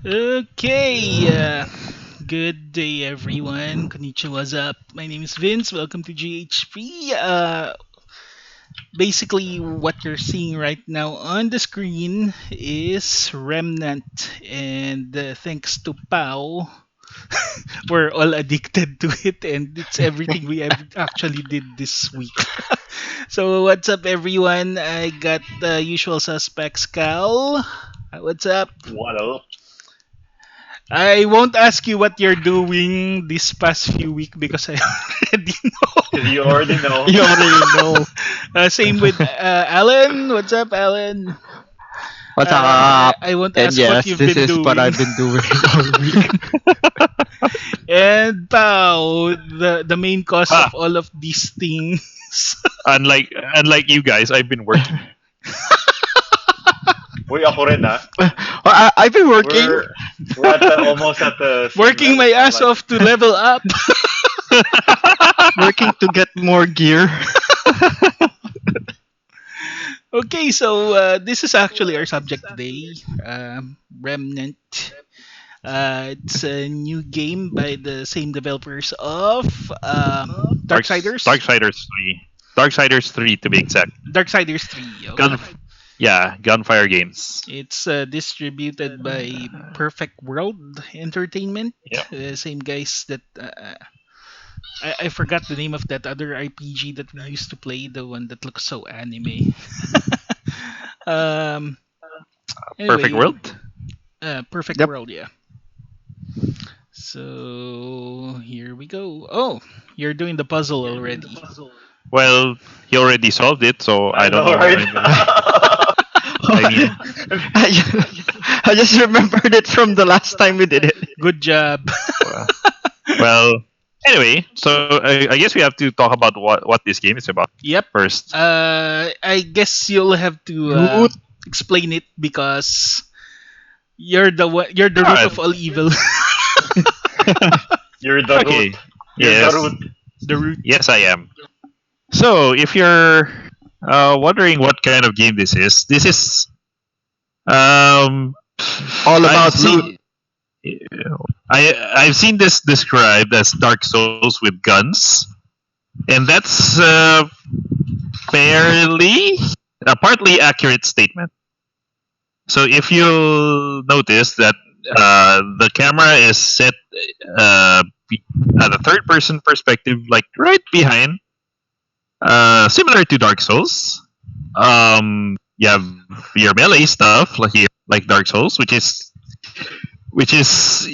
Okay, good day everyone. Konnichiwa, what's up? My name is Vince. Welcome to GHP. Basically, what you're seeing right now on the screen is Remnant, and thanks to Pau, we're all addicted to it, and it's everything we have actually did this week. So, what's up, everyone? I got the usual suspects, Cal. What's up? What up? I won't ask you what you're doing this past few week because I already Because know. you already know. You already know. Same with Alan. What's up, Alan? What's up? I won't And ask what yes, you've this been is what doing. I've been doing all week. And Pao, the main cause Ha! of all of these things. Unlike you guys, I've been working. Uy, ako rin ah. I've been working. We're at almost at the same Working my level. ass off to level up. Working to get more gear. Okay, so this is actually our subject today. Remnant. It's a new game by the same developers of Darksiders. Darksiders 3. Darksiders 3 to be exact. Darksiders 3. Okay. Gun, yeah, Gunfire Games. It's distributed by Perfect World Entertainment. Yep. Same guys that I forgot the name of that other RPG that we used to play, the one that looks so anime. um. Perfect Anyway, World? Perfect Yep. World, yeah. So here we go. Oh, you're doing the puzzle already. Well, he already solved it, so I don't know. right? I mean, I just remembered it from the last time we did it. Good job. well, anyway, so I guess we have to talk about what this game is about Yep. first. I guess you'll have to Root. explain it because you're the you're the root Alright. of all evil. You're the Okay. root. You're Yes. the root. The root. Yes, I am. So, if you're wondering what kind of game this is um, All I've about seen, loot. I've seen this described as Dark Souls with guns, and that's fairly a partly accurate statement. So, if you'll notice that the camera is set at a third-person perspective, like right behind. Similar to Dark Souls, you have your melee stuff like Dark Souls, which is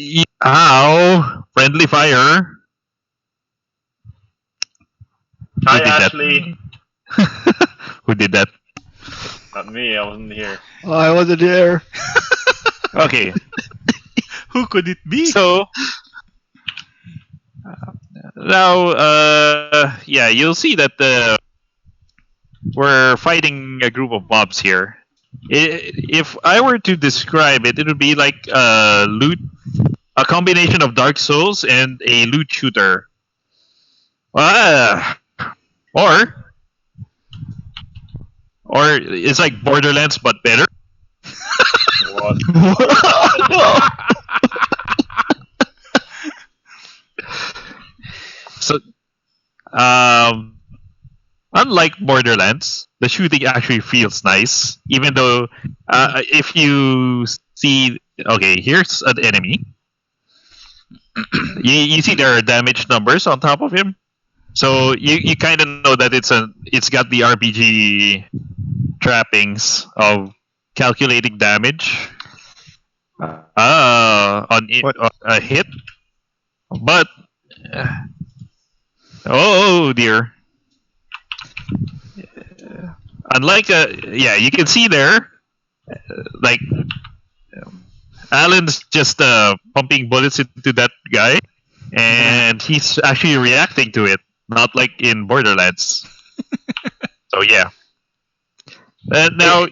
how friendly fire. Hi, Who did that? Ashley. Who did that? Not me. I wasn't here. Oh, I wasn't there. Okay, Who could it be? so now, yeah, you'll see that we're fighting a group of mobs here. If I were to describe it, it would be like a combination of Dark Souls and a loot shooter. Uh, or or it's like Borderlands but better. What? So, um, unlike Borderlands, the shooting actually feels nice, even though if you see, okay, here's an enemy. You see there are damage numbers on top of him, so you kind of know that it's got the RPG trappings of calculating damage on a hit, but oh dear. Unlike yeah, you can see there, like Alan's just pumping bullets into that guy, and he's actually reacting to it, not like in Borderlands. So yeah. Now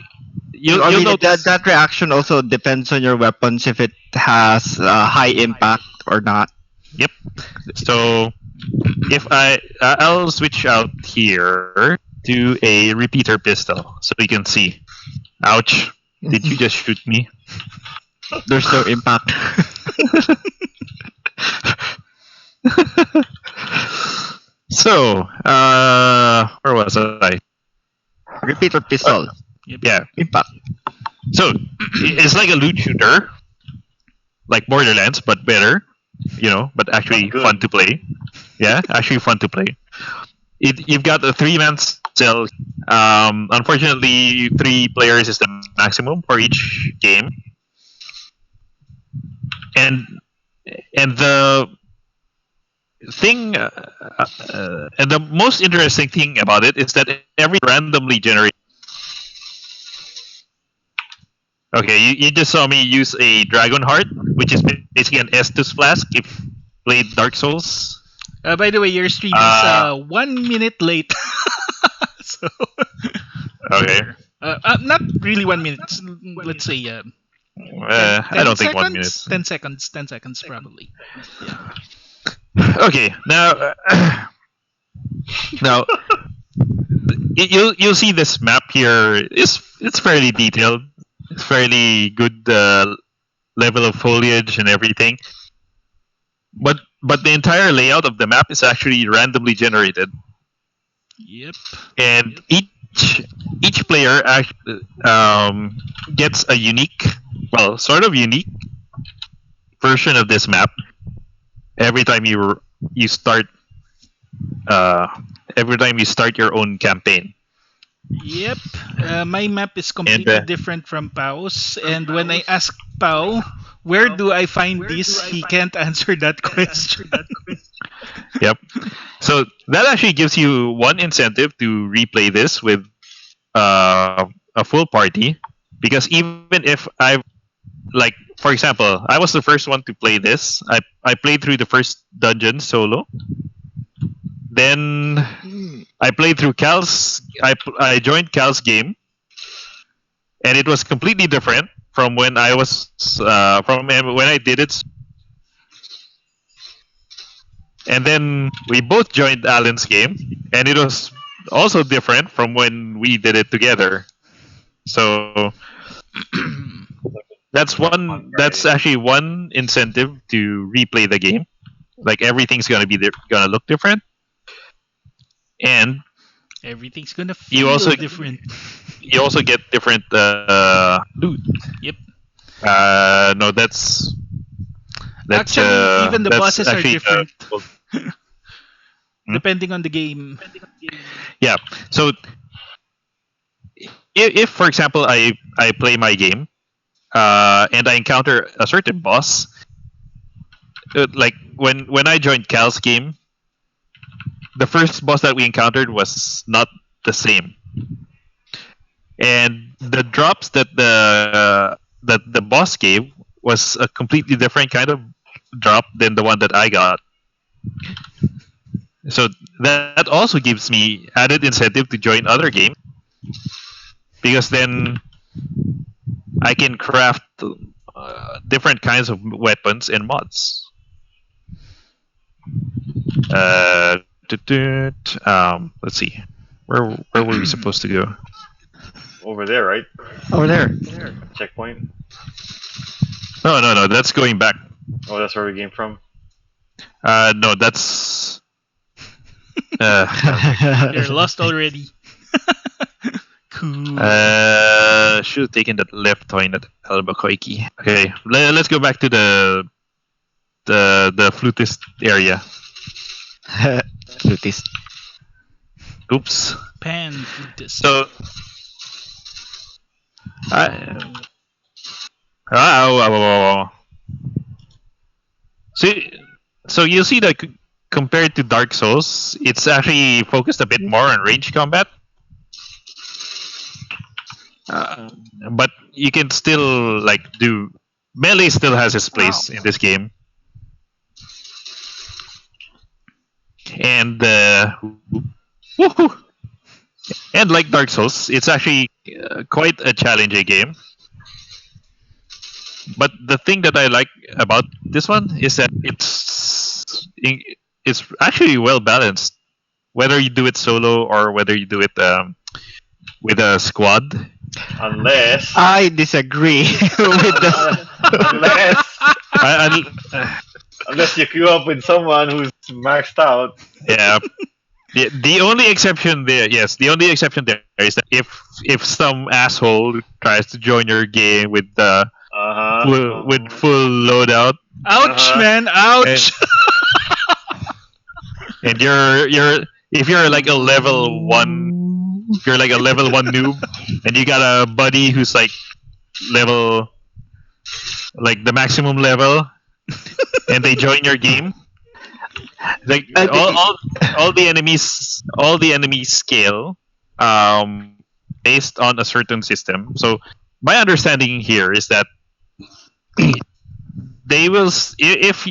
you'll I mean, notice. that reaction also depends on your weapons if it has high impact or not. Yep. So if I'll switch out here to a repeater pistol so you can see. Ouch! Did you just shoot me? There's no impact. So, where was I? Repeater Uh, pistol. Yep. yeah. Impact. So it's like a loot shooter, like Borderlands, but better. But actually But fun good. to play. Yeah, actually fun to play. You've got a 3-man cell. Unfortunately, 3 players is the maximum for each game, and the thing, and the most interesting thing about it is that every randomly generated. Okay, you just saw me use a Dragon Heart, which is basically an Estus flask. If you played Dark Souls, By the way, your stream is uh, 1 minute late. So okay, not really 1 minute. Let's say 10, I 10 don't think one seconds. minute. 10 seconds. 10 seconds probably. Yeah. Okay, now now you'll see this map here. It's fairly detailed. It's fairly good level of foliage and everything. But the entire layout of the map is actually randomly generated, Yep. and each player gets a unique, well, sort of unique version of this map every time you start uh, every time you start your own campaign. Yep. My map is And completely different from Pau's, and when I ask Pau, where do I find this, he can't answer that question. yep. So that actually gives you one incentive to replay this with a full party, because even if like, for example, I was the first one to play this. I played through the first dungeon solo. Then I played through I joined Cal's game, and it was completely different from when when I did it. And then we both joined Alan's game, and it was also different from when we did it together. So that's actually one incentive to replay the game. Like, everything's gonna look different, and Everything's gonna you feel also different. you also get different loot. Yep. No, Actually, even the that's bosses are actually different Hmm? depending on the game. Yeah. So if for example I play my game, and I encounter a certain boss, like when I joined Cal's game, the first boss that we encountered was not the same, and the drops that the boss gave was a completely different kind of drop than the one that I got. So that also gives me added incentive to join other games, because then I can craft different kinds of weapons and mods. Uh, let's see, where were we supposed to go? Over there, right? Over there. Checkpoint. No, that's going back. Oh, that's where we came from. No, that's They're lost already. Cool. should have taken that left turn at Albuquerque. Okay, let's go back to the flutist area. Flutist. Oops. Pan flutist. So I oh. So, so you see that compared to Dark Souls, it's actually focused a bit more on range combat. Uh, but you can still like do melee still has its place in this game, and woohoo! And like Dark Souls, it's actually quite a challenging game. But the thing that I like about this one is that it's actually well balanced. Whether you do it solo or whether you do it with a squad, unless I disagree with the. unless I, unless you queue up with someone who's maxed out. yeah. The only exception there, yes, the only exception there is that if some asshole tries to join your game with the Uh huh. full loadout, Ouch, Uh-huh. man! and Ouch! and you're if you're like a level one, if you're like a level one noob, and you got a buddy who's like level like the maximum level, and they join your game, like I think all the enemies scale based on a certain system. So my understanding here is that they will if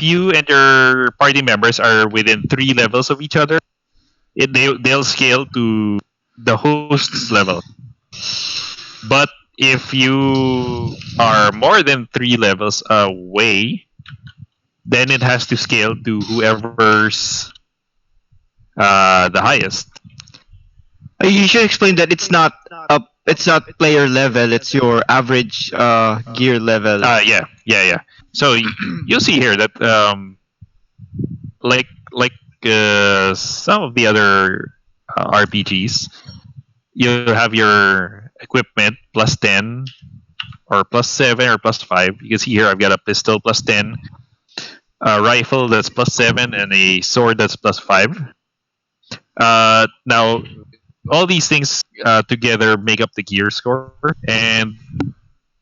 you and your party members are within 3 levels of each other, they'll scale to the host's level. But if you are more than 3 levels away, then it has to scale to whoever's the highest. you should explain that it's not player level. It's your average gear level. Yeah. So you'll see here that like some of the other RPGs, you have your equipment plus 10 or plus 7 or plus 5. You can see here I've got a pistol plus 10, a rifle that's plus 7, and a sword that's plus 5. Now, all these things together make up the gear score. And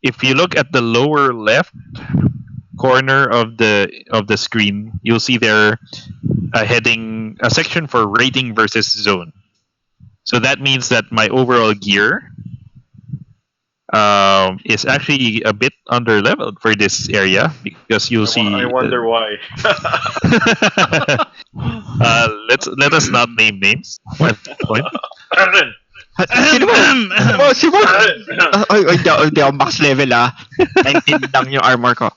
if you look at the lower left corner of the screen, you'll see there a heading, a section for rating versus zone. So that means that my overall gear is actually a bit under leveled for this area because you'll I see. wonder why. Let us not name names at this point. Sino ba? Oh, si Mark! Hindi ako max level 19 lang yung armor ko.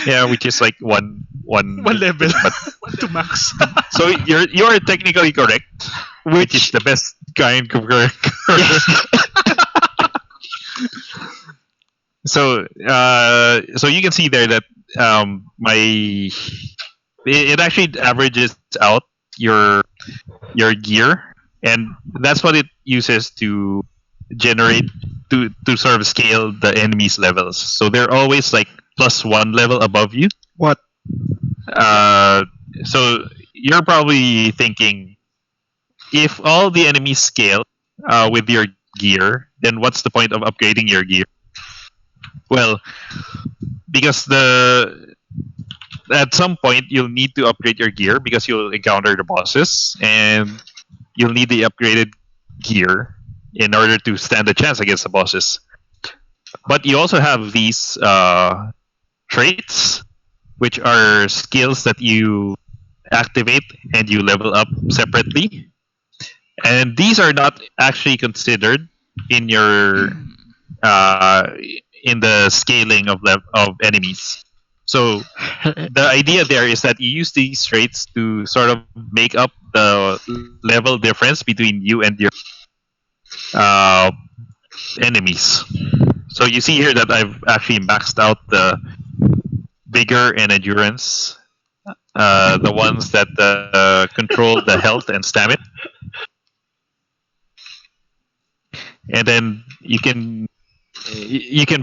Yeah, which is like one One level But, to max. so you're technically correct, which is the best kind of correct. So you can see there that my it actually averages out your gear, and that's what it uses to generate to sort of scale the enemy's levels. So they're always like plus 1 level above you. What? Uh, so you're probably thinking, if all the enemies scale with your gear, then what's the point of upgrading your gear? Well, because the at some point you'll need to upgrade your gear because you'll encounter the bosses, and you'll need the upgraded gear in order to stand a chance against the bosses. But you also have these traits, which are skills that you activate and you level up separately. And these are not actually considered in your uh, in the scaling of enemies. So the idea there is that you use these traits to sort of make up the level difference between you and your uh, enemies. So you see here that I've actually maxed out the vigor and endurance, the ones that control the health and stamina, and then you can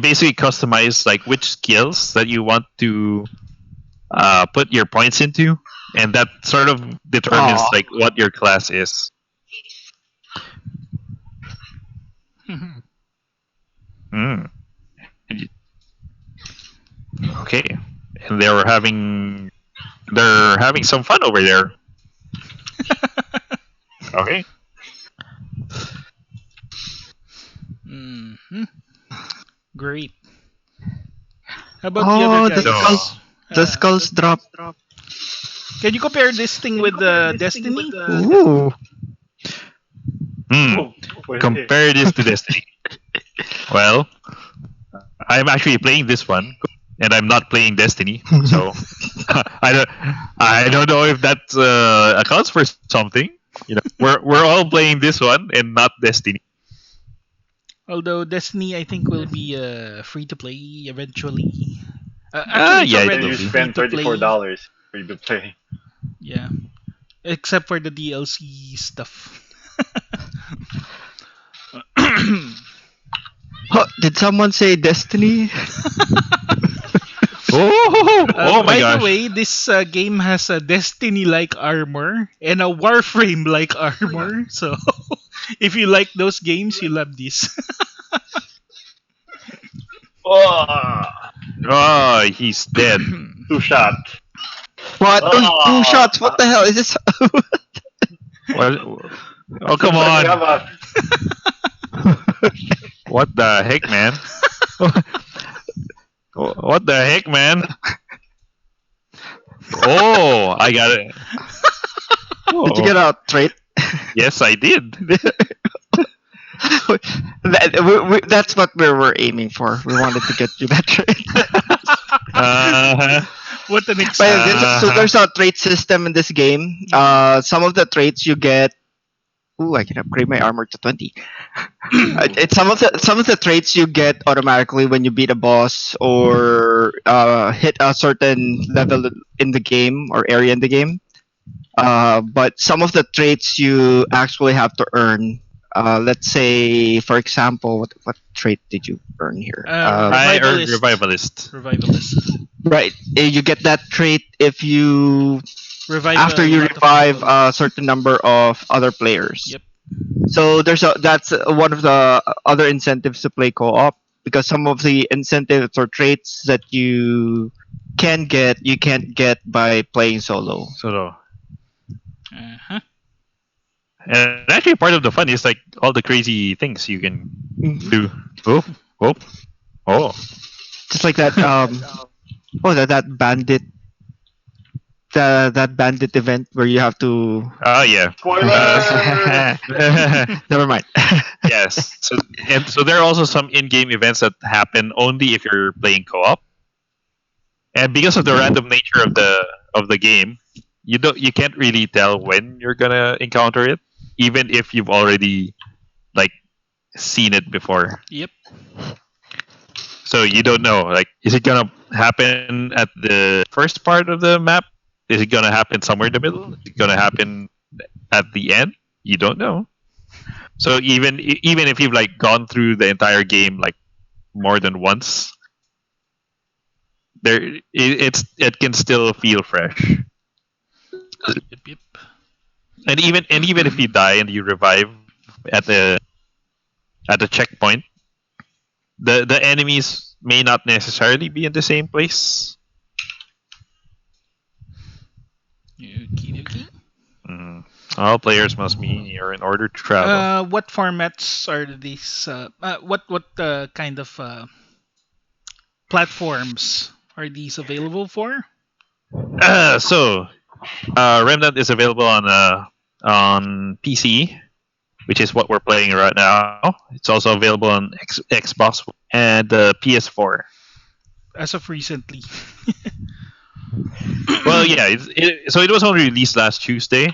basically customize like which skills that you want to put your points into, and that sort of determines Aw. like what your class is. Mm. Okay, and they're having some fun over there. Okay. Mhm. Great. How about the other Oh, the guys? skulls, So the skulls drop. Can you compare this thing with Destiny? Ooh. hmm, Oh, pwede. compare this to Destiny. Well, I'm actually playing this one, and I'm not playing Destiny. So I don't I don't know if that accounts for something. We're all playing this one and not Destiny. Although Destiny, I think, will be free to play eventually. Actually, it's Yeah, it Then already will you be. free spend to play. $34 for you to play. Yeah, except for the DLC stuff. Huh, did someone say Destiny? Oh, oh my By the gosh. way, this game has a Destiny-like armor and a Warframe-like armor. So, if you like those games, you love this. Oh, Oh, he's dead. two shot. What? Oh, two Oh, shots. What the hell is this? What? Oh, come on. Sagayama. What the heck, man? What the heck, man? Oh, I got it. Did you Oh, get a trait? yes, I did. That's what we were aiming for. We wanted to get you that trait. Uh-huh. What an But so Uh-huh. there's a trait system in this game. Some of the traits you get. Ooh, I can upgrade my armor to 20. It's some of the traits you get automatically when you beat a boss or hit a certain level in the game or area in the game. But some of the traits you actually have to earn. Let's say, for example, what trait did you earn here? I earned Revivalist. Revivalist. Revivalist. Right, you get that trait if you Revive after a you lot of revive people. a certain number of other players. Yep. So that's one of the other incentives to play co-op because some of the incentives or traits that you can't get by playing solo. So, Uh-huh. and actually, part of the fun is like all the crazy things you can Mhm. do. Oh, oh, oh. Just like that. That bandit. That bandit event where you have to. Oh, yeah. Spoiler! Never mind. Yes. So there are also some in-game events that happen only if you're playing co-op, and because of the random nature of the game, you can't really tell when you're gonna encounter it, even if you've already like seen it before. Yep. So you don't know, like, is it gonna happen at the first part of the map? Is it gonna happen somewhere in the middle? Is it gonna happen at the end? You don't know. So even if you've like gone through the entire game like more than once, it can still feel fresh. Yep. Yep. And even if you die and you revive at the checkpoint, the enemies may not necessarily be in the same place. Okie dokie. Mm. All players must be here in order to travel. What formats are these? What kind of platforms are these available for? So, Remnant is available on PC, which is what we're playing right now. It's also available on Xbox and PS4. As of recently. Well, yeah. So it was only released last Tuesday.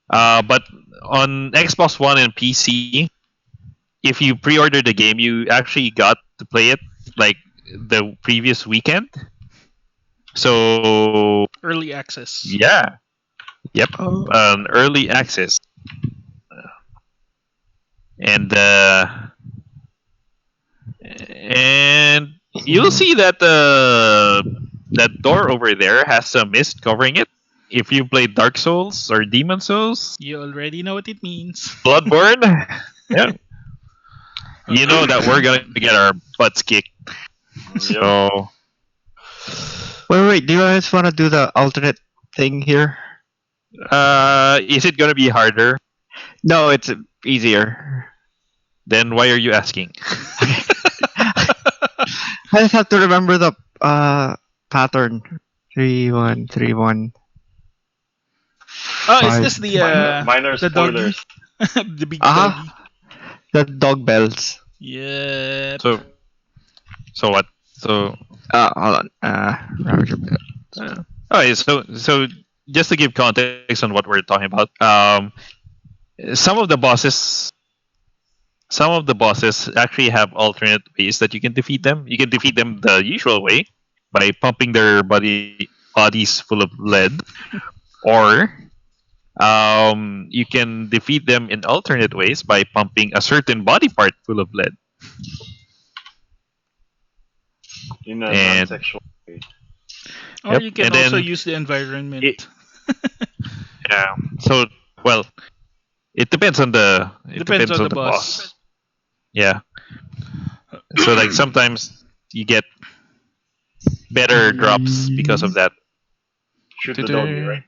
But on Xbox One and PC, if you pre-order the game, you actually got to play it like the previous weekend. So Early access. yeah, yep, early access, and and you'll see that that door over there has a mist covering it. If you play Dark Souls or Demon Souls, You already know what it means. Bloodborne, yeah, you know that we're gonna get our butts kicked. Yep. So Wait. Do you guys want to do the alternate thing here? is it gonna be harder? No, it's easier. Then why are you asking? I just have to remember the pattern. 3-1-3-1. Oh, is Five. this the Minor the doggy? spoilers. The big Uh-huh. doggy? The dog bells. Yep. So what? So Hold on. okay, so just to give context on what we're talking about, some of the bosses some of the bosses actually have alternate ways that you can defeat them. You can defeat them the usual way by pumping their bodies full of lead, or you can defeat them in alternate ways by pumping a certain body part full of lead. In a And non-sexual way. Or yep, you can and also then use the it, environment. yeah. So well, it Depends depends on on the the boss. boss. Yeah. So like sometimes you get better drops because of that. Shoot the doggy, right?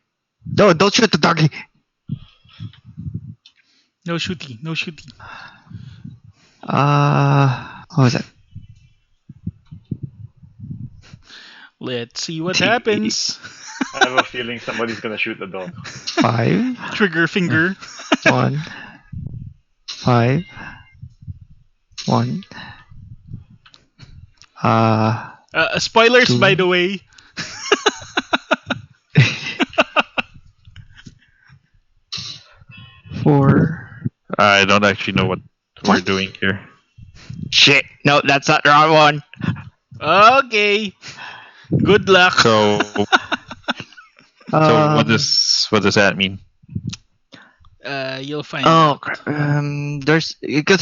No, don't shoot the doggy. No shooty, no shooty. What was that? Let's see what happens. I have a feeling somebody's gonna shoot the dog. 5, Trigger finger. 1, 5, 1. Spoilers, by the 2. way. Four. I don't actually know what we're What? doing here. Shit. No, that's not the wrong one. Okay. Good luck. So Um, what does that mean? You'll find oh, out. there's because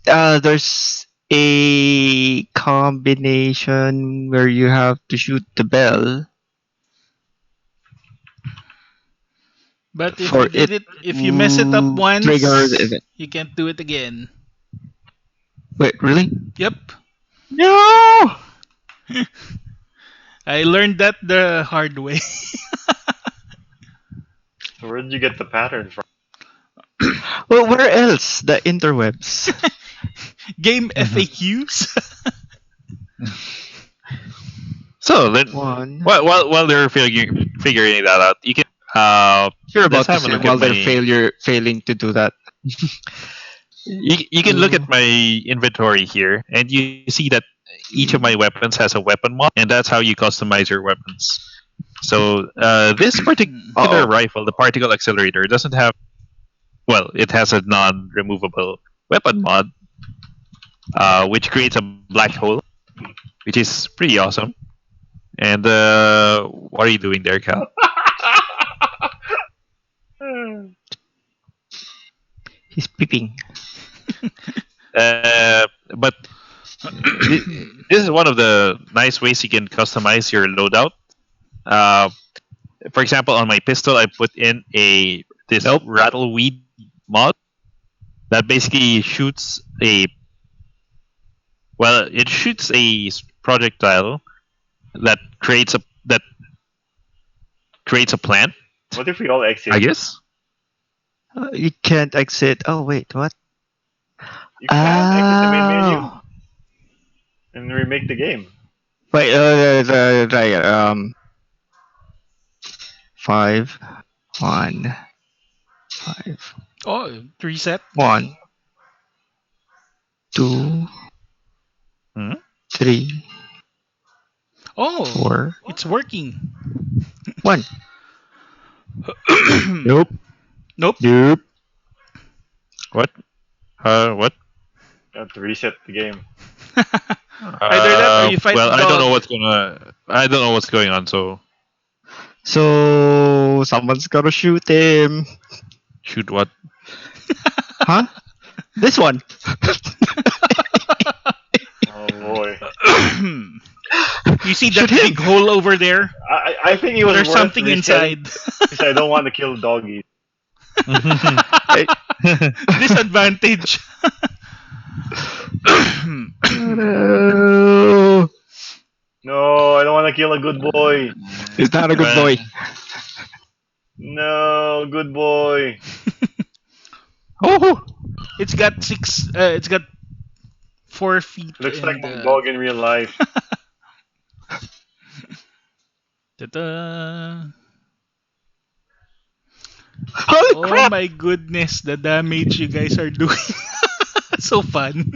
there's a combination where you have to shoot the bell But if for you did it it, if you mess it up to trigger the once, event. you can't do it again. Wait, really? Yep. No. I learned that the hard way. So where did you get the pattern from? Well, where else? The interwebs. Game FAQs. So then, One. while they're figuring that out, you can You're let's about to have a say look while at they're my failing to do that. you can look at my inventory here, and you see that each of my weapons has a weapon mod, and that's how you customize your weapons. So this particular Uh-oh. rifle, the particle accelerator, doesn't have it has a non-removable weapon mod, which creates a black hole, which is pretty awesome. And what are you doing there, Cal? He's peeping. But this is one of the nice ways you can customize your loadout. Uh, for example, on my pistol, I put in this rattleweed mod that basically shoots it shoots a projectile that creates a plant, What if we all exit? I guess. You can't exit. Oh wait, what? You can exit the main menu Oh. and remake the game. Wait, right, 5, 1, 5, Oh, reset. 1, 2, Hmm? 3, Oh, 4, it's working. 1. Nope. Nope. Nope. What? What? You have to reset the game. Either that or you fight Well, the I don't dog. know I don't know what's going on. So So someone's gotta shoot him. shoot what? Huh? This one. Oh boy. You see Shoot that him. big hole over there? I think it was There's worth something resetting inside. because I don't want to kill doggies. Hey. Disadvantage. No. No, I don't want to kill a good boy. He's not a good Well, boy. No, good boy. Oh, It's got six. It's got 4 feet. Looks like And, my dog in real life. ta-da. Holy Oh crap! my goodness, the damage you guys are doing. So fun.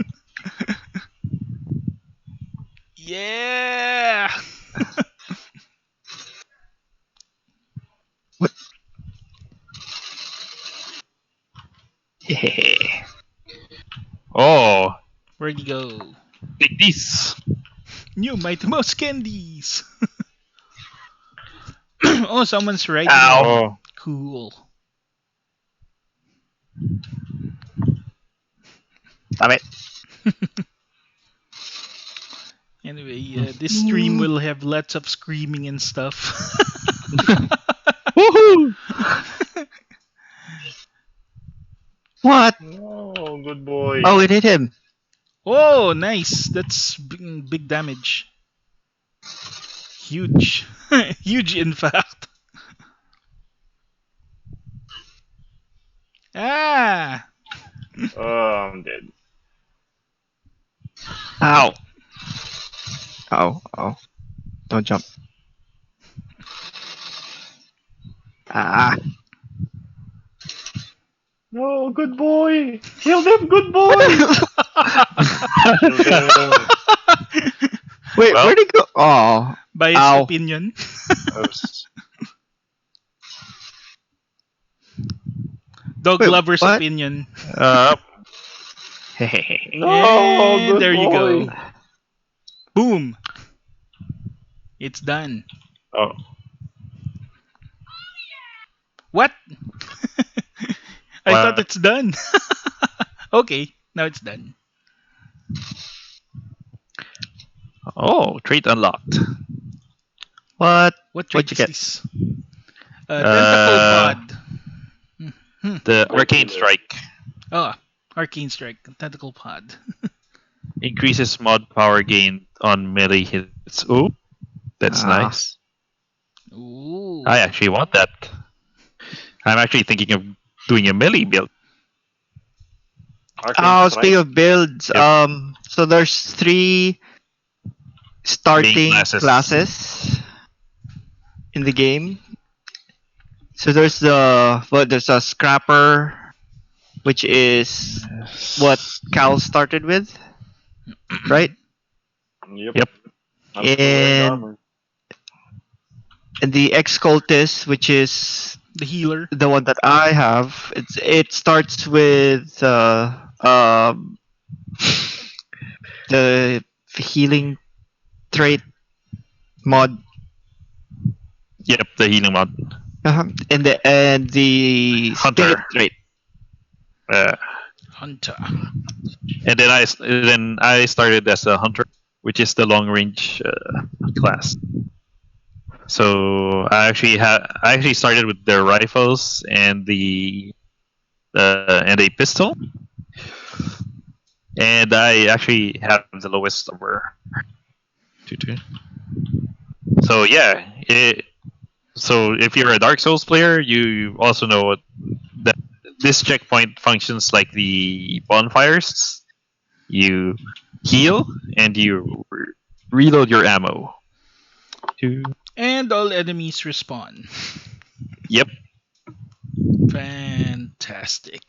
Yeah. What? Yeah. Oh, Where'd you go? take this. New Mighty Mouse candies. Oh, someone's riding Ow. one. Oh, Cool. Damn it. Anyway, this stream will have lots of screaming and stuff. woohoo! What? No, good boy. Oh, it hit him. Oh, nice. That's big damage. Huge. Huge, in fact. Ah! Oh, I'm dead. Ow. Oh, oh. Don't jump. Ah. No, good boy. Kill them, good boy. Kill them. Wait, Well, where'd it go? Oh. Biased Ow. opinion. Oops. Dog Wait, lover's what? opinion. uh, No, And good there you boy. go. Boom. It's done. oh, What? I thought well, it's done. Okay, now it's done. oh, trait unlocked. What? What What'd trait you is get? this? Tentacle Uh, pod. Hmm. the Right arcane healer. strike Oh, arcane strike. Tentacle pod. increases mod power gain on melee hits. Oh, that's Ah. nice. I Ooh. actually want that. I'm actually thinking of doing a melee build. Arcane Oh, speaking strike. of builds, Yep. so there's 3 Main starting classes. classes in the game. So there's there's a scrapper, which is what Cal started with, right? Yep. Yep. I'm still wearing the And armor. the ex cultist, which is The healer. the one that I have. It starts with the healing trait mod. Yep, the healing mod. And the spirit Hunter. trait. Uh, Hunter. and then I started as a hunter, which is the long range class. So I actually started with the rifles and the and a pistol, and I actually have the lowest number. Two. So yeah, so if you're a Dark Souls player, you also know that this checkpoint functions like the bonfires. You heal and you reload your ammo. Two. And all enemies respawn. Yep. Fantastic.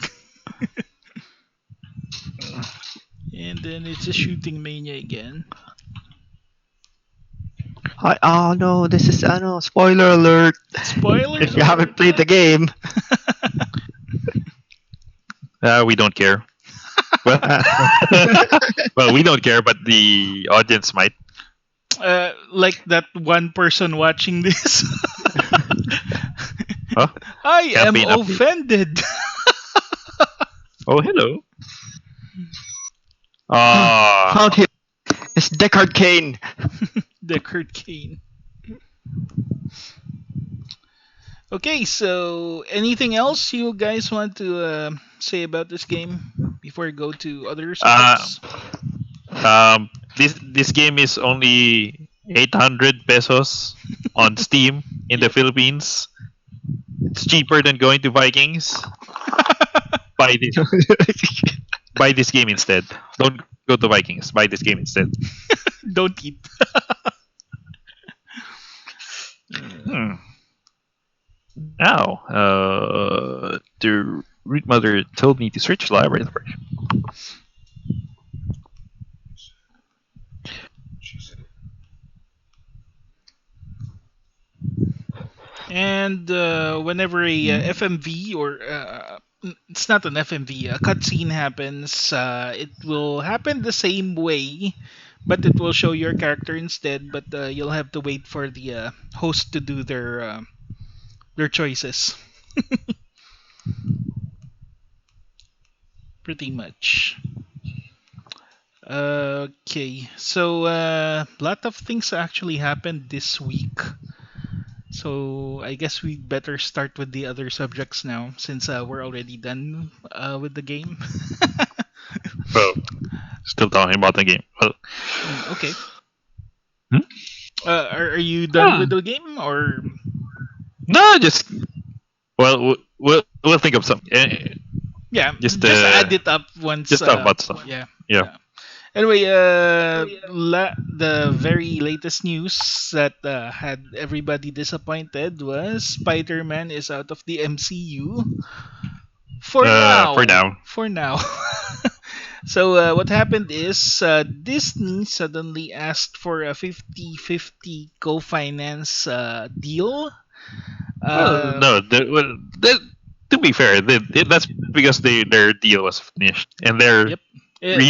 And then it's a shooting mania again. Oh no, this is no spoiler alert. Spoiler If you haven't played the game. We don't care. Well, well, we don't care, but the audience might. Like that one person watching this. Huh? I am Campaign update. offended. Oh, hello. Ah, Found him. It's Deckard Kane. The Kurt Kane. Okay, so anything else you guys want to say about this game before we go to other subjects? this game is only 800 pesos on Steam in the Yep. Philippines. It's cheaper than going to Vikings. Buy this buy this game instead. Don't go to Vikings. Buy this game instead. Don't eat. Hmm. Now, the root mother told me to search the library first. And whenever a FMV or it's not an FMV. A cutscene happens. It will happen the same way, but it will show your character instead. But you'll have to wait for the host to do their choices. Pretty much. Okay, so a lot of things actually happened this week. So I guess we better start with the other subjects now, since we're already done with the game. Well, still talking about the game. Well, Okay. hmm? Are you done with Hmm. the game or? No, just well, we'll think of some. Yeah, Just just add it up once. talk about stuff. Yeah, Yeah. yeah. Anyway, the very latest news that had everybody disappointed was Spider-Man is out of the MCU for For now. now. For now. So what happened is Disney suddenly asked for a 50-50 co-finance deal. Well, Uh, no. To be fair, that's because their deal was finished and they're yep. Contract is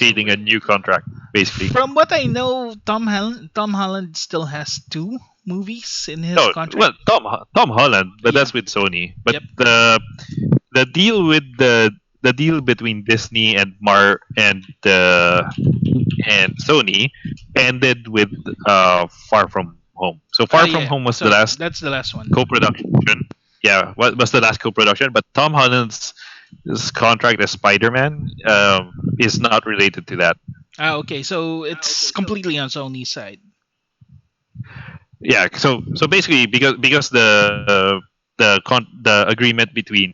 renegotiating over. a new contract, basically. From what I know, Tom Holland still has two movies in his No, contract. well, Tom Holland, but Yeah. that's with Sony. But Yep. the deal with the deal between Disney and and Sony ended with Far From Home. So Far From Yeah. Home was the So last that's the last one. co-production. Yeah, was the last co-production. But Tom Holland's his contract as Spider-Man is not related to that. Okay. So it's completely on Sony's side. Yeah, so basically because the agreement between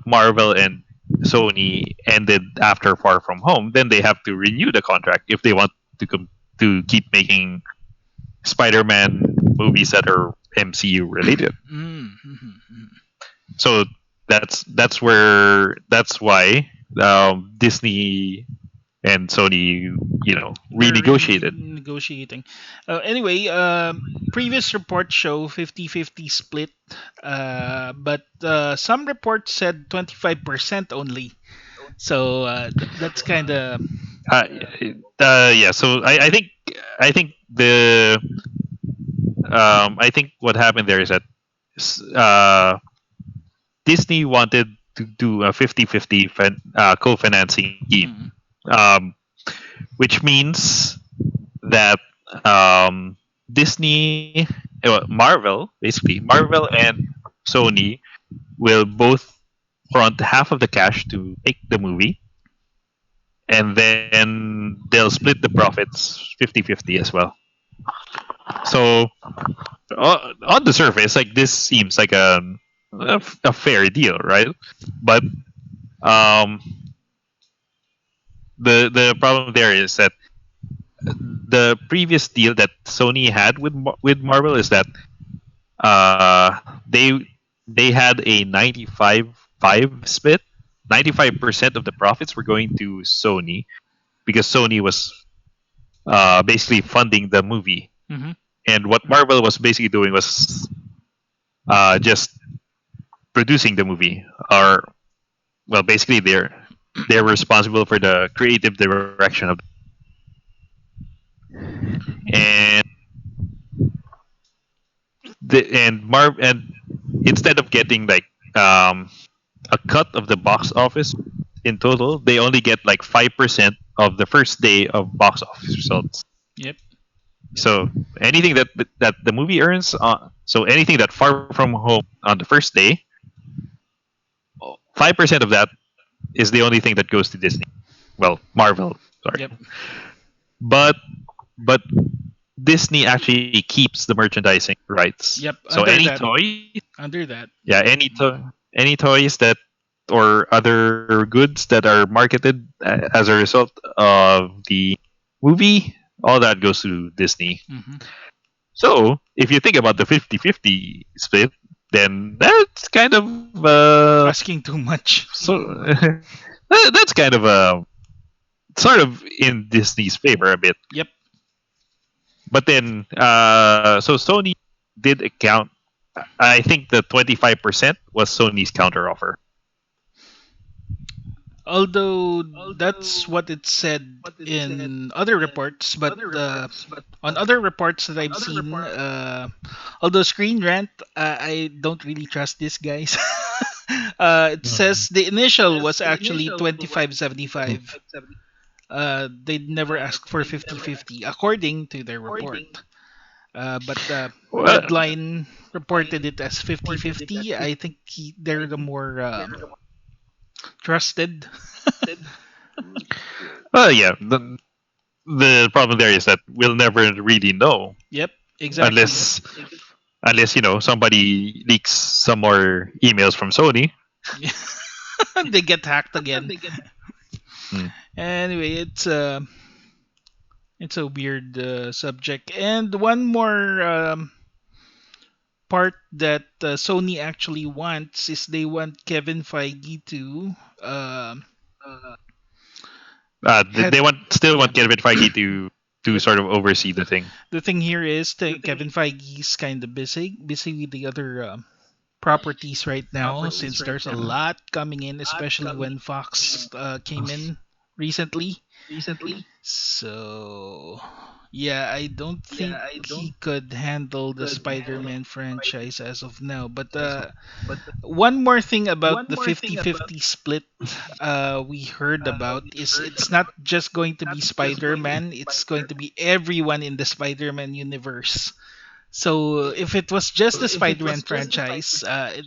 Marvel and Sony ended after Far From Home, then they have to renew the contract if they want to keep making Spider-Man movies that are MCU related. Mm-hmm. So that's why Disney and Sony, They're renegotiated. negotiating. Anyway, previous reports show 50-50 split, but some reports said 25% only. So that's kind of. Uh, yeah. So I think I think what happened there is that uh, Disney wanted to do a 50-50 co-financing scheme, Mm, um, which means that Disney, Marvel, basically Marvel and Sony will both front half of the cash to make the movie, and then they'll split the profits 50-50 as well. So on the surface, like this seems like a fair deal, right? But um, the problem there is that the previous deal that Sony had with Marvel is that uh, they they had a 95-5 split. 95% of the profits were going to Sony because Sony was basically funding the movie, mm-hmm. and what Marvel was basically doing was just producing the movie, or well, basically they're responsible for the creative direction of, and and instead of getting like um, a cut of the box office in total, they only get like 5% of the first day of box office results. Yep. So anything that the movie earns, so anything that Far From Home on the first day, 5% of that is the only thing that goes to Disney. Well, Marvel, sorry, Yep. but but Disney actually keeps the merchandising rights. Yep. So Under that. yeah, any toys that or other goods that are marketed as a result of the movie, all that goes to Disney. Mm-hmm. So if you think about the 50-50 split, then that's kind of Asking too much. so that's kind of sort of in Disney's favor a bit. Yep. But then so Sony did account. I think the 25% was Sony's counteroffer. Although that's what it said in other reports, but on other reports that I've seen, although Screen Rant, I don't really trust these guys. It says the initial was actually 2575. They never asked for 50-50, according to their report. But Well, Redline reported it as 50-50. I think they're the more trusted. well, yeah. The problem there is that we'll never really know Yep, exactly. unless somebody leaks some more emails from Sony. They get hacked again. Hmm. Anyway, it's a weird subject. And one more part that Sony actually wants is they want Kevin Feige to They head. want still Yeah, want Kevin Feige to sort of oversee the thing. the thing here is that Kevin Feige's kind of busy with the other properties right now, since there's a lot coming in, especially when Fox came in recently. So, yeah, I don't think he could handle the Spider-Man franchise as of now. But one more thing about the 50-50 split we heard about is it's not just going to be Spider-Man, it's going to be everyone in the Spider-Man universe. So if it was just the Spider-Man franchise, I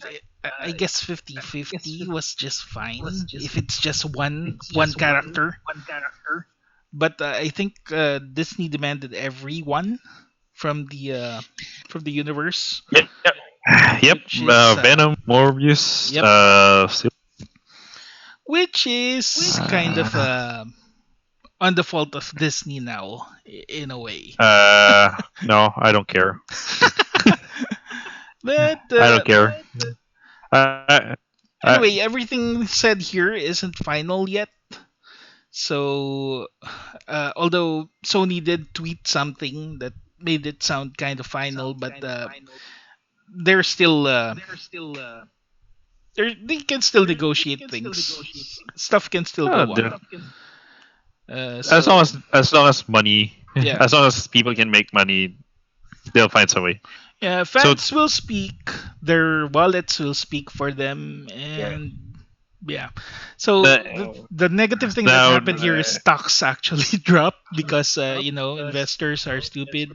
guess 50-50 was just fine if it's just one character. But I think Disney demanded everyone from the universe, Yep, yep. which is Venom, Morbius, yep, Sil- which is kind of uh, on the fault of Disney now, in a way. no, I don't care. But I don't care. I, I, anyway, everything said here isn't final yet. So, although Sony did tweet something that made it sound kind of final, but they're still they can still negotiate things. Stuff can still go on. as long So as money, yeah, as long as people can make money, they'll find some way. yeah. So Fans will speak. Their wallets will speak for them, and yeah. So the, the negative thing that now, happened here is stocks actually dropped because investors are stupid.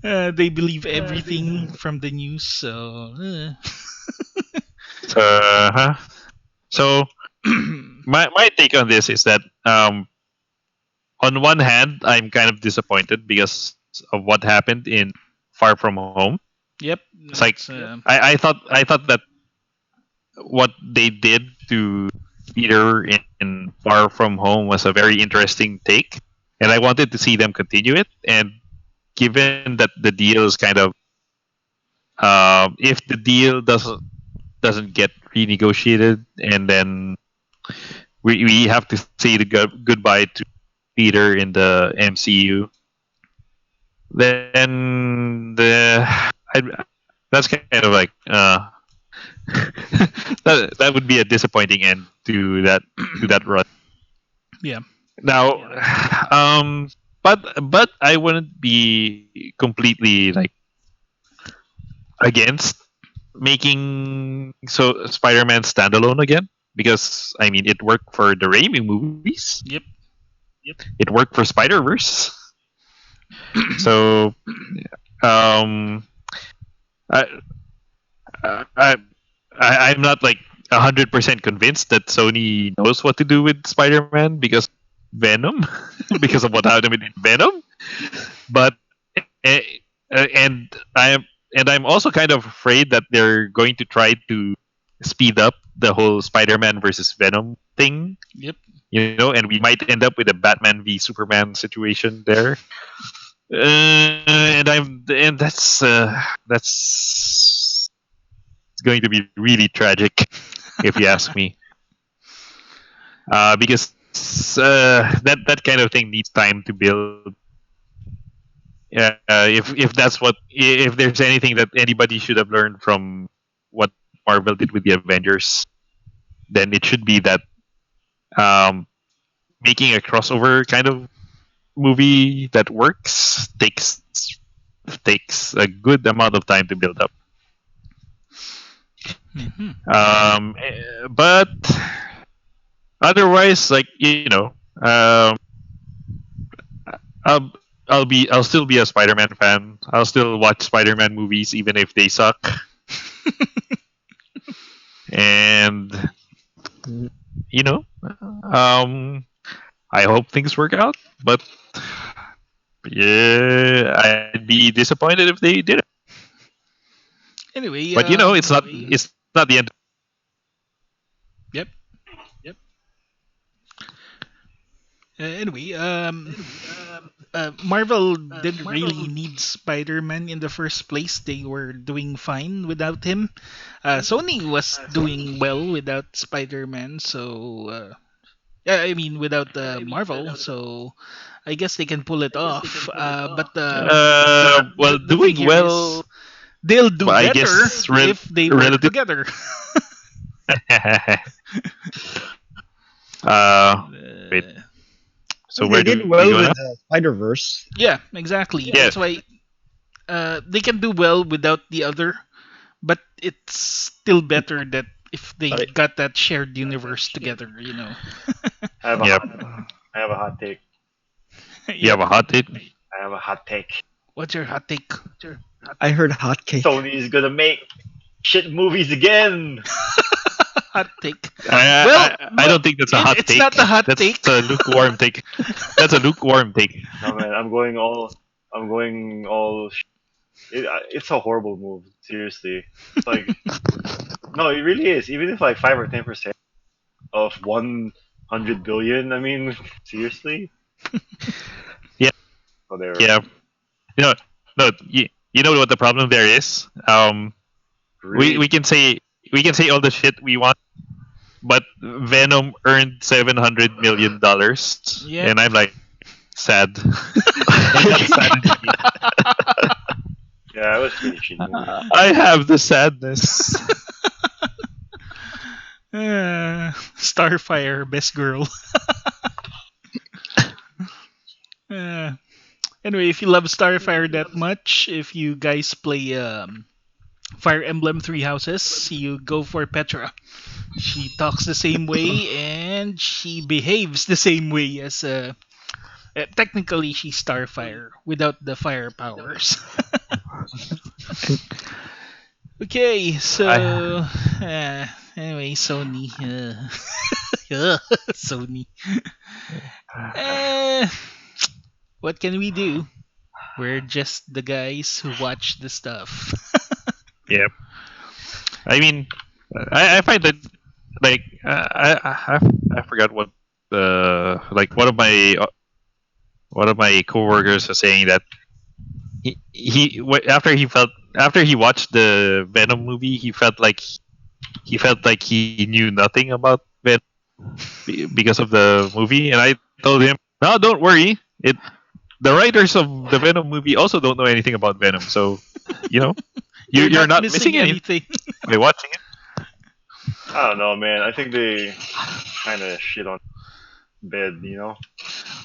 They believe everything from the news. So uh, so my take on this is that on one hand, I'm kind of disappointed because of what happened in Far From Home. yep, It's like that's I thought that what they did to Peter in Far From Home was a very interesting take, and I wanted to see them continue it. And given that the deal is kind of if the deal doesn't get renegotiated, and then we have to say the goodbye to Peter in the MCU, then I, that's kind of like that would be a disappointing end to that run. yeah, Now, but I wouldn't be completely like against making Spider-Man standalone again because I mean it worked for the Raimi movies, yep. it worked for Spider Verse, so um, I, I I'm not like 100% convinced that Sony knows what to do with Spider-Man because Venom, because of what happened in Venom. But eh, and I'm also kind of afraid that they're going to try to speed up the whole Spider-Man versus Venom thing, Yep. and we might end up with a Batman v Superman situation there. And that's going to be really tragic if you ask me, because that kind of thing needs time to build. if that's what if there's anything that anybody should have learned from what Marvel did with the Avengers, then it should be that um, making a crossover kind of movie that works takes a good amount of time to build up. Hmm. But otherwise, like I'll I'll still be a Spider-Man fan. I'll still watch Spider-Man movies even if they suck. And you know, um, I hope things work out. But yeah, I'd be disappointed if they didn't. Anyway, But it's not the end. yep. Anyway, Marvel didn't really need Spider-Man in the first place. They were doing fine without him. Sony was doing well without Spider-Man, so yeah, I mean without Marvel. So I guess they can pull it off. But Well, the thing doing here is well, they'll do I better guess if they work relative. together. uh, wait. Uh, So They where did do we well go with now? Spider Verse. yeah, exactly. Yeah, That's why they can do well without the other, but it's still better that if they Sorry. got that shared universe together. I have a yep. hot, I have a hot take. You have Yep. a hot take. I have a hot take. What's your hot take? I heard hotcake. Sony is gonna make shit movies again. Hot take. I, Well, I don't think that's a hot it's take. not a hot That's take. a lukewarm take. That's a lukewarm take. No man, I'm going all. I'm going all. It's a horrible move. Seriously, it's like no, it really is. Even if like 5 or 10% of 100 billion, I mean, seriously, Yeah, whatever. yeah. You know, no. You know what the problem there is? We Really, we can say all the shit we want, but Venom earned $700 million, Yep. and I'm like sad. And that's sad. yeah, it was pretty shitty movie. I have the sadness. Starfire, best girl. Uh, anyway, if you love Starfire that much, if you guys play Fire Emblem Three Houses, you go for Petra. She talks the same way and she behaves the same way as technically she's Starfire without the fire powers. Okay, I, so anyway, Sony. Sony. Uh, what can we do? We're just the guys who watch the stuff. yeah. I mean, I find that like I forgot what like one of my coworkers was saying that after he watched the Venom movie, he felt like he knew nothing about Venom because of the movie, and I told him, no, don't worry. The writers of the Venom movie also don't know anything about Venom, so you know You're you're not not missing missing anything anything. by watching it. I don't know, man. I think they kind of shit on bed, you know.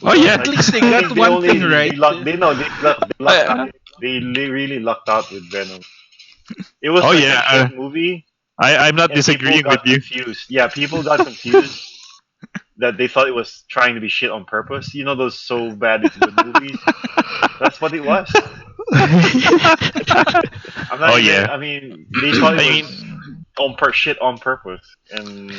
Oh Well, yeah, at Like least they I got think one thing right. they luck they know they lucked out. I, They really lucked out with Venom. It was oh like a yeah, shit movie, I'm not and people disagreeing with got you. confused. Yeah, people got confused that they thought it was trying to be shit on purpose. You know those so bad it's good movies. That's what it was. I'm not Oh even. yeah, I mean, they thought it I was mean, shit on purpose, and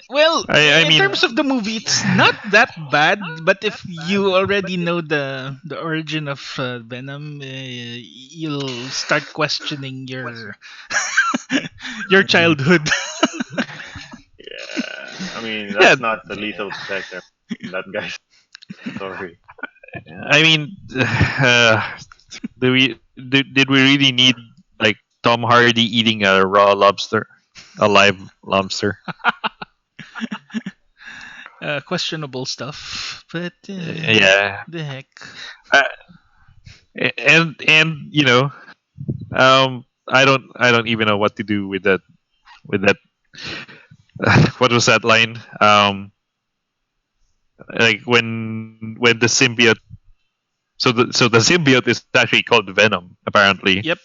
Well, I in mean, terms of the movie, it's not that bad. But if you already know the origin of Venom, you'll start questioning your your childhood. yeah. I mean, yeah, that's not the lethal protector. That guy's sorry. I mean, did we really need like Tom Hardy eating a raw lobster, a live lobster? Questionable stuff, but Yeah, the heck. uh, and I don't even know what to do with that. What was that line? Like when the symbiote. So the symbiote is actually called Venom apparently, Yep.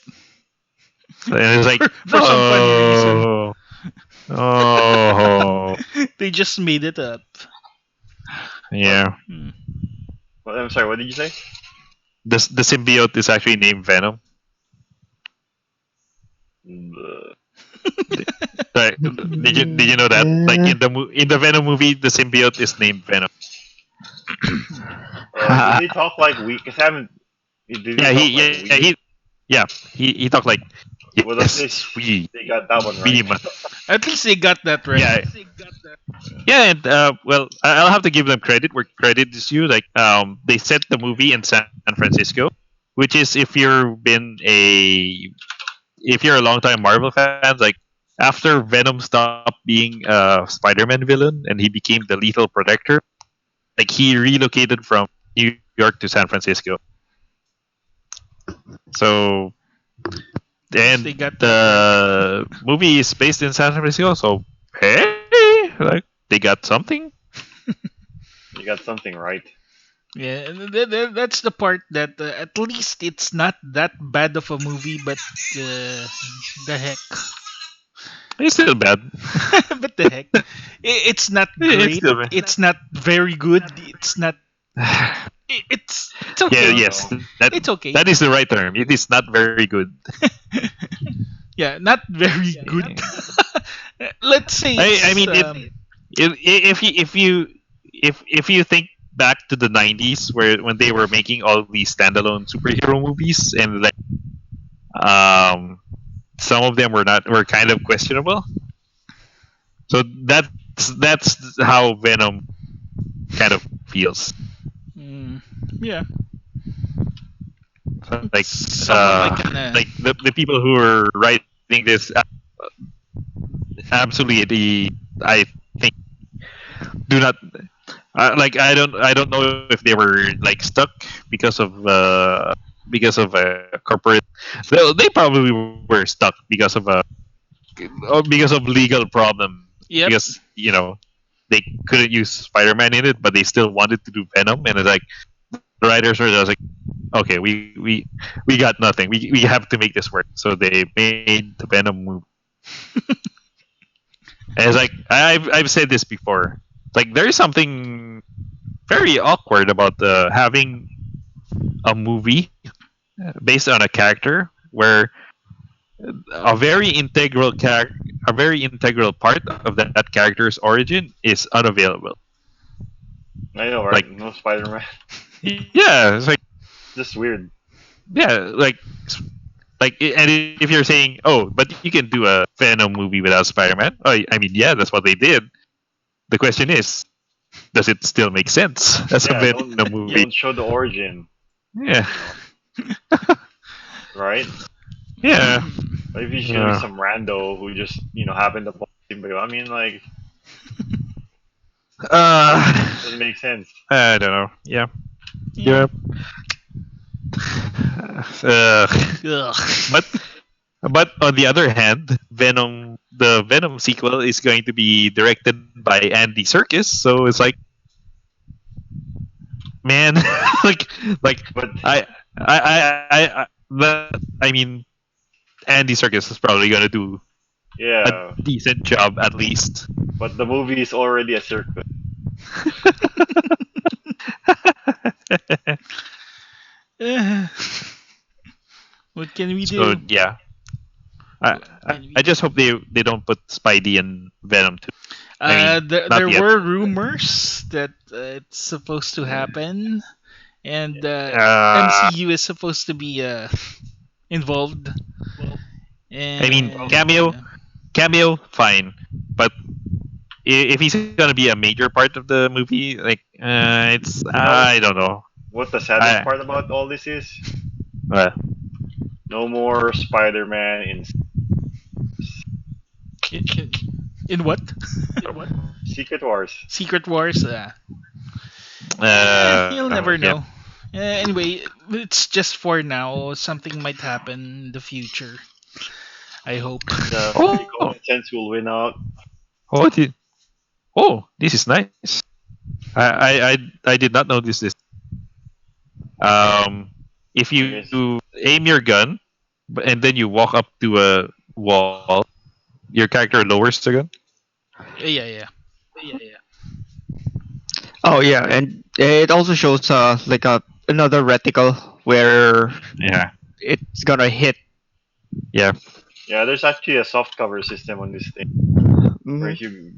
and it's like For some funny reason. no, oh They just made it up. What? yeah. Hmm. What? I'm sorry. What did you say? The symbiote is actually named Venom. Uh, Like, did you know that? Like in the Venom movie, the symbiote is named Venom. did they talk like we? Cause I haven't. Did they Yeah, talk like we? he talked like Well, at yes, least we they got that one we right. must. At least they got that right. Yeah, yeah, and well, I'll have to give them credit where credit is due. Like, they set the movie in San Francisco, which is if you're a longtime Marvel fan, like after Venom stopped being a Spider-Man villain and he became the Lethal Protector, like he relocated from New York to San Francisco. So, At least and they got that right. the movie is based in San Francisco, so hey, like they got something. You got something right. Yeah, and that's the part that at least it's not that bad of a movie, but uh, the heck. It's still bad. But the heck. It's not It's great. still bad. It's not very good. It's not. It's Yeah, No, okay. yes, no. It's okay. that is the right term. It is not very good. Yeah, not very good. Let's say I it's mean, if you think back to the 90s where when they were making all these standalone superhero movies and like um some of them were kind of questionable. So that's how Venom kind of feels. mm, yeah, Like it's somewhat like an like the people who are writing this absolutely, I think, do not like I don't know if they were like stuck because of a corporate. They probably were stuck because of legal problems yep. because they couldn't use Spider-Man in it, but they still wanted to do Venom, and it's like the writers were just like, okay, we got nothing. We have to make this work, so they made the Venom movie. And it's like I've said this before. Like there's something very awkward about having a movie based on a character where a very integral a very integral part of that character's origin is unavailable. I know, Like, right? No Spider-Man. yeah, it's like, Just weird. yeah, and if you're saying, oh, but you can do a Venom movie without Spider-Man, oh, I mean, yeah, that's what they did. The question is, does it still make sense as a Yeah, Venom don't movie? don't show the origin. Yeah, You know, right? yeah, Like if you show yeah. some rando who just happened to pop in, I mean, like doesn't make sense. I don't know. Yeah, Yeah. yeah. Uh, Ugh. but on the other hand, the Venom sequel is going to be directed by Andy Serkis, so it's like, man, like, like But I mean, Andy Serkis is probably gonna do a yeah, decent job at least. but the movie is already a circus. Uh, what can we So do? yeah, I, What I can we I do? just hope they don't put Spidey in Venom too. I mean, not There yet. were rumors that it's supposed to happen, and Uh, MCU is supposed to be involved. I mean, And cameo, fine, but if he's gonna be a major part of the movie, like, it's You know I don't know. what the saddest I part about all this is? uh, No more Spider-Man in in what? Secret Wars. Secret Wars. You'll never yeah. know. Anyway, it's just for now. Something might happen in the future. I hope. The free Oh, common sense will win out. oh, oh, this is nice. I did not notice this. Um, if you Yes. aim your gun, and then you walk up to a wall, your character lowers the gun. Yeah, yeah. Oh yeah, and it also shows like another reticle where Yeah, it's gonna hit. yeah. Yeah, there's actually a soft cover system on this thing where Mhm. if you